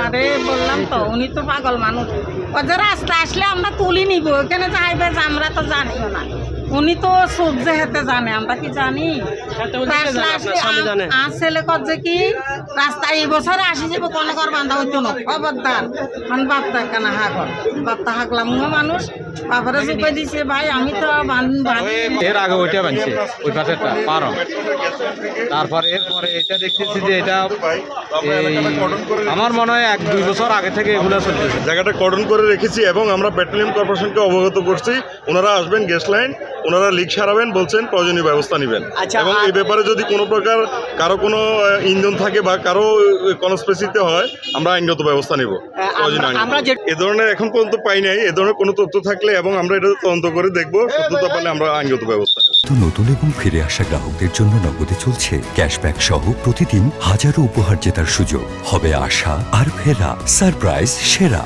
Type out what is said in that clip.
আরে বললাম তো উনি তো পাগল মানুষ, ওদের রাস্তা আসলে আমরা তুলি নিব, এখানে যাইবে যে আমরা তো জানিও না। উনি তো সহ্য হেতে জানে, আমরা কি জানি? আর ছেলে করছে কি রাস্তা এই বছরে আসি যাবো কোনো কর বান্ধা হইতো না, খবরদার মানে বাপটা কেন হাগল, বাপটা হাগলাম মানুষ বাবারে চুপে দিছে ভাই, আমি তো এর আগে ওইটা বানছে ওই পাশেরটা পারো, তারপরে এরপরে এটা দেখতেছি যে এটা আমার মনে হয় 1-2 বছর আগে থেকে এগুলো চলতেছে। জায়গাটা কর্ডন করে রেখেছি এবং আমরা পেট্রোলিয়াম কর্পোরেশনকে অবগত করছি, ওনারা আসবেন গ্যাস লাইন, ওনারা লিক সারাবেন, বলছেন প্রয়োজনীয় ব্যবস্থা নেবেন। এবং এই ব্যাপারে যদি কোনো প্রকার কারো কোনো ইন্ধন থাকে বা কারো কনস্পেসিতে হয় আমরা আইনগত ব্যবস্থা নেব। এ ধরনের এখন পর্যন্ত পাই নাই, এ ধরনের কোনো তথ্য থাকলে এবং আমরা এটা তদন্ত করে দেখবো, সত্যতা পেলে আমরা আইনগত ব্যবস্থা নেব। নতুন এবং ফিরে আসা গ্রাহকদের জন্য নগদে চলছে ক্যাশব্যাক সহ প্রতিদিন হাজারো উপহার জেতার সুযোগ। হবে আশা আর ফেরা, সারপ্রাইজ সেরা।